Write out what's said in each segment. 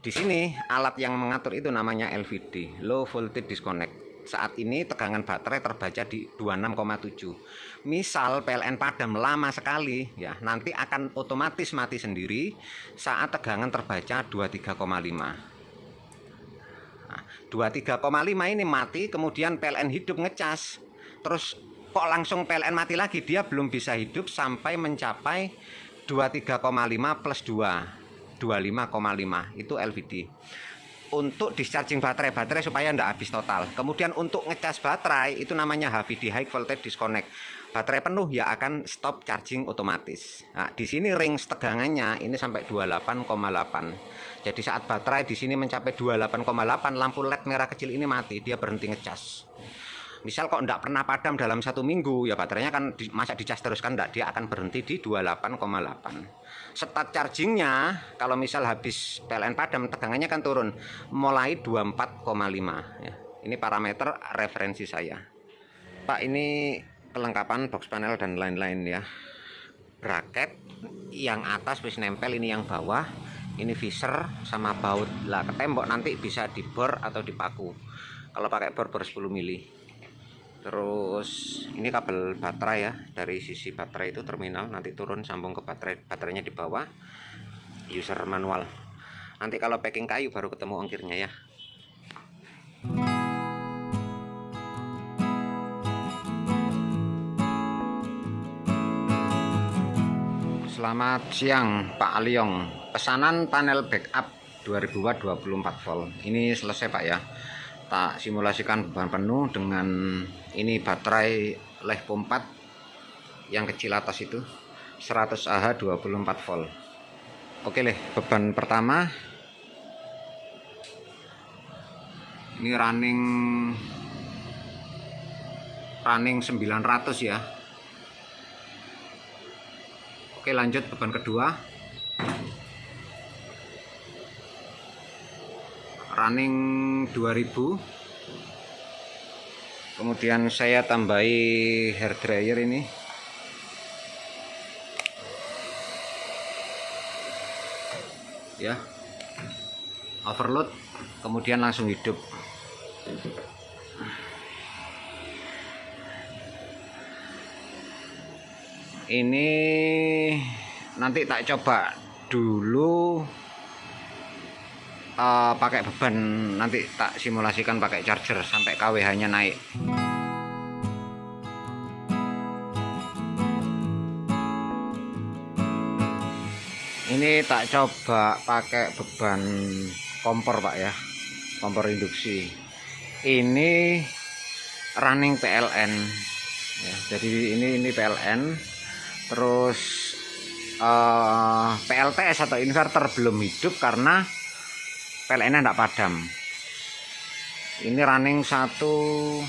Di sini alat yang mengatur itu namanya LVD, Low Voltage Disconnect. Saat ini tegangan baterai terbaca di 26,7. Misal PLN padam lama sekali, ya nanti akan otomatis mati sendiri saat tegangan terbaca 23,5. Nah, 23,5 ini mati, kemudian PLN hidup ngecas. Terus kok langsung PLN mati lagi? Dia belum bisa hidup sampai mencapai 23,5 plus 2. 25,5 itu LVD untuk discharging baterai supaya tidak habis total. Kemudian untuk ngecas baterai itu namanya HVD, High Voltage Disconnect. Baterai penuh ya akan stop charging otomatis. Nah, di sini range tegangannya ini sampai 28,8. Jadi saat baterai di sini mencapai 28,8, lampu LED merah kecil ini mati, dia berhenti ngecas. Misal kok enggak pernah padam dalam 1 minggu, ya baterainya kan masa dicas terus kan enggak, dia akan berhenti di 28,8. Start chargingnya kalau misal habis PLN padam tegangannya kan turun mulai 24,5 ya. Ini parameter referensi saya. Pak, ini kelengkapan box panel dan lain-lain ya. Bracket yang atas wis nempel, ini yang bawah. Ini visor sama baut. Lah ke tembok nanti bisa dibor atau dipaku. Kalau pakai bor 10 mili. Terus ini kabel baterai ya, dari sisi baterai itu terminal nanti turun sambung ke baterainya di bawah, user manual. Nanti kalau packing kayu baru ketemu ongkirnya ya. Selamat siang Pak Aliong. Pesanan panel backup 2000 watt 24 volt ini selesai Pak ya. Tak simulasikan beban penuh dengan ini baterai LiFePo 4 yang kecil atas itu 100 Ah 24 volt. Oke leh, beban pertama ini running 900 ya. Oke, lanjut beban kedua running 2000. Kemudian saya tambahi hair dryer ini ya, overload, kemudian langsung hidup. Ini nanti tak coba dulu pakai beban, nanti tak simulasikan pakai charger sampai kWh nya naik. Ini tak coba pakai beban kompor Pak ya, kompor induksi. Ini running PLN ya, jadi ini PLN. Terus PLTS atau inverter belum hidup karena PLN-nya tidak padam. Ini running 1,1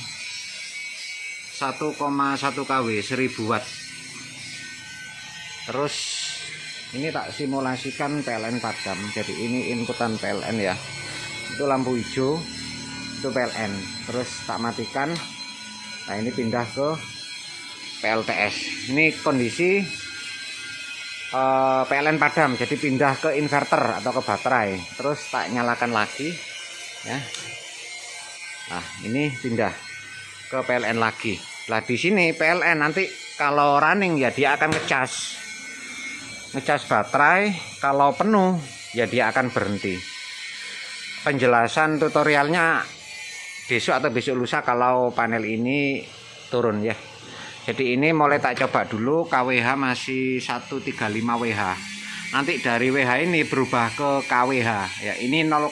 kW 1000 watt. Terus ini tak simulasikan PLN padam. Jadi ini inputan PLN ya. Itu lampu hijau, itu PLN. Terus tak matikan. Nah, ini pindah ke PLTS. Ini kondisi PLN padam, jadi pindah ke inverter atau ke baterai. Terus tak nyalakan lagi ya. Nah, ini pindah ke PLN lagi. Nah, di sini PLN nanti kalau running ya dia akan ngecas baterai, kalau penuh ya dia akan berhenti. Penjelasan tutorialnya besok atau besok lusa kalau panel ini turun ya. Jadi ini mulai tak coba dulu, kWh masih 135 Wh. Nanti dari Wh ini berubah ke kWh ya. Ini 0,1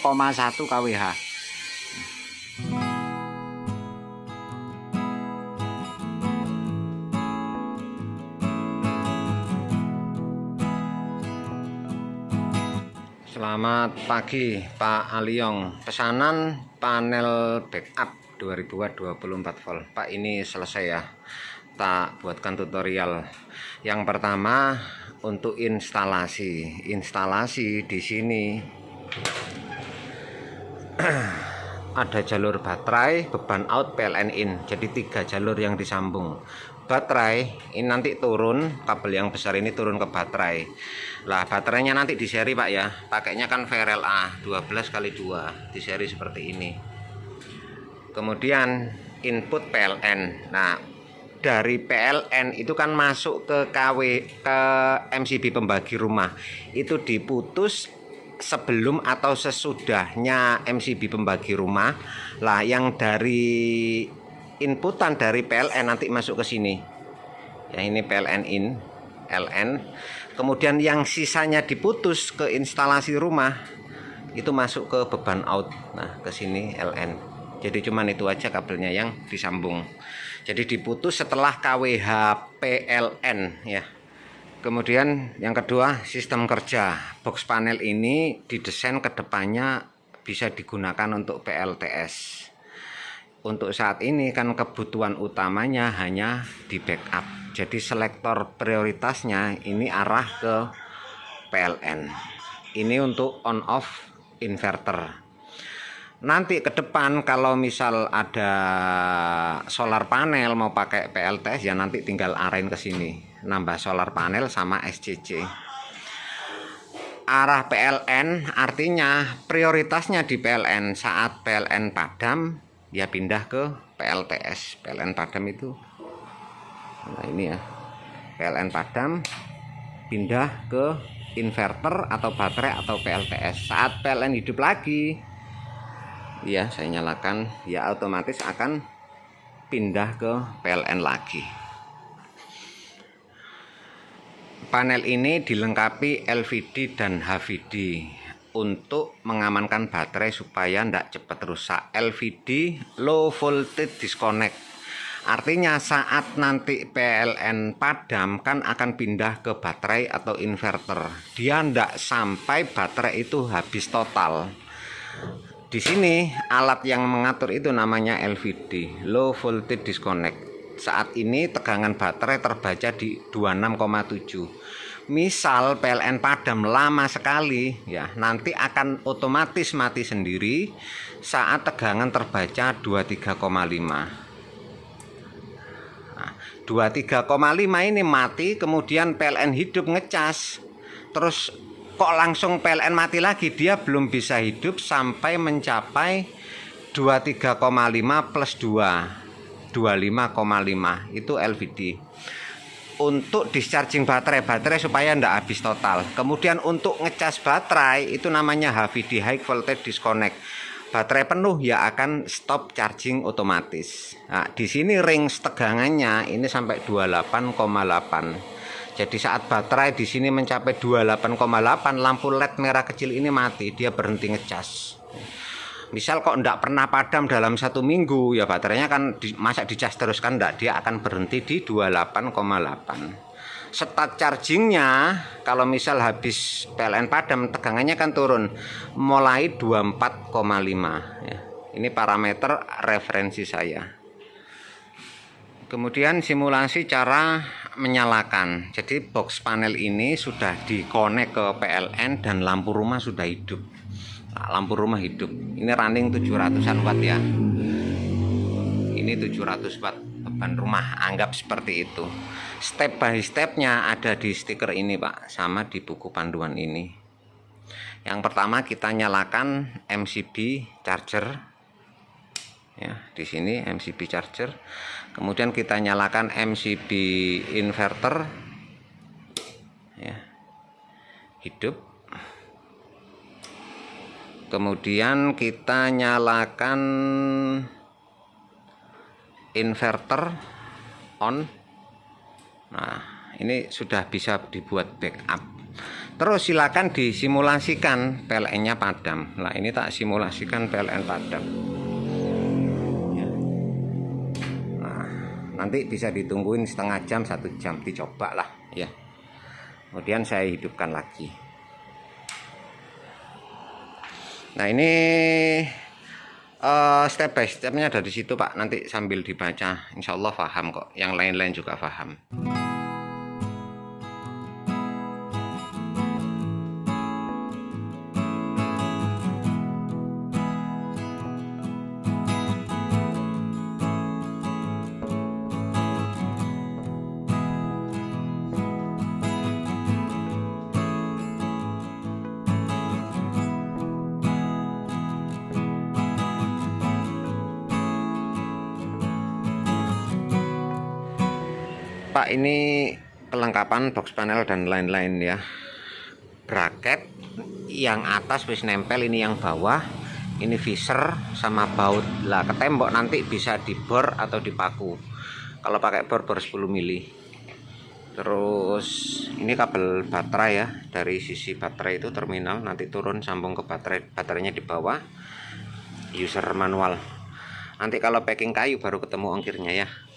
kWh. Selamat pagi Pak Aliong. Pesanan panel backup 2000 watt 24 volt. Pak, ini selesai ya. Tak buatkan tutorial. Yang pertama untuk instalasi di sini ada jalur baterai, beban out, PLN in. Jadi 3 jalur yang disambung. Baterai ini nanti turun, kabel yang besar ini turun ke baterai. Lah baterainya nanti di seri Pak ya. Pakainya kan VRLA 12x2 di seri seperti ini. Kemudian input PLN. Nah, dari PLN itu kan masuk ke ke MCB pembagi rumah. Itu diputus sebelum atau sesudahnya MCB pembagi rumah. Lah yang dari inputan dari PLN nanti masuk ke sini. Ya ini PLN in, LN. Kemudian yang sisanya diputus ke instalasi rumah itu masuk ke beban out. Nah, ke sini LN. Jadi cuman itu aja kabelnya yang disambung. Jadi diputus setelah KWH PLN ya. Kemudian yang kedua, sistem kerja. Box panel ini didesain ke depannya bisa digunakan untuk PLTS. Untuk saat ini kan kebutuhan utamanya hanya di backup. Jadi selektor prioritasnya ini arah ke PLN. Ini untuk on off inverter. Nanti ke depan kalau misal ada solar panel mau pakai PLTS ya nanti tinggal arahin ke sini, nambah solar panel sama SCC. Arah PLN artinya prioritasnya di PLN, saat PLN padam ya pindah ke PLTS. PLN padam itu, nah ini ya, PLN padam pindah ke inverter atau baterai atau PLTS. Saat PLN hidup lagi ya saya nyalakan, ya otomatis akan pindah ke PLN lagi. Panel ini dilengkapi LVD dan HVD untuk mengamankan baterai supaya tidak cepat rusak. LVD low voltage disconnect, artinya saat nanti PLN padam kan akan pindah ke baterai atau inverter. Dia tidak sampai baterai itu habis total. Di sini alat yang mengatur itu namanya LVD, low voltage disconnect. Saat ini tegangan baterai terbaca di 26,7. Misal PLN padam lama sekali ya, nanti akan otomatis mati sendiri saat tegangan terbaca 23,5. Nah, 23,5 ini mati, kemudian PLN hidup ngecas. Terus kok langsung PLN mati lagi, dia belum bisa hidup sampai mencapai 23,5 plus 2, 25,5 itu LVD untuk discharging baterai supaya tidak habis total. Kemudian untuk ngecas baterai itu namanya HVD, high voltage disconnect. Baterai penuh ya akan stop charging otomatis. Nah, di sini range tegangannya ini sampai 28,8. Jadi saat baterai di sini mencapai 28,8, lampu LED merah kecil ini mati, dia berhenti ngecas. Misal kok enggak pernah padam dalam 1 minggu, ya baterainya kan masa dicas terus kan enggak, dia akan berhenti di 28,8. Start chargingnya kalau misal habis PLN padam tegangannya kan turun mulai 24,5 ya. Ini parameter referensi saya. Kemudian simulasi cara menyalakan. Jadi box panel ini sudah dikonek ke PLN dan lampu rumah sudah hidup. Nah, lampu rumah hidup. Ini running 700-an watt ya. Ini 700 watt beban rumah, anggap seperti itu. Step by stepnya ada di stiker ini Pak, sama di buku panduan ini. Yang pertama kita nyalakan MCB charger. Ya, di sini MCB charger. Kemudian kita nyalakan MCB inverter. Ya. Hidup. Kemudian kita nyalakan inverter on. Nah, ini sudah bisa dibuat backup. Terus silakan disimulasikan PLN-nya padam. Nah, ini tak simulasikan PLN padam. Ya. Nah, nanti bisa ditungguin setengah jam, 1 jam, dicoba lah ya. Kemudian saya hidupkan lagi. Nah, ini step by stepnya ada di situ Pak, nanti sambil dibaca insya Allah paham kok, yang lain-lain juga paham. Pak, ini kelengkapan box panel dan lain-lain ya. Bracket yang atas wis nempel, ini yang bawah, ini visor sama baut lah ke tembok, nanti bisa dibor atau dipaku. Kalau pakai bor 10 mili. Terus ini kabel baterai ya, dari sisi baterai itu terminal nanti turun sambung ke baterai, baterainya di bawah, user manual. Nanti kalau packing kayu baru ketemu ongkirnya ya.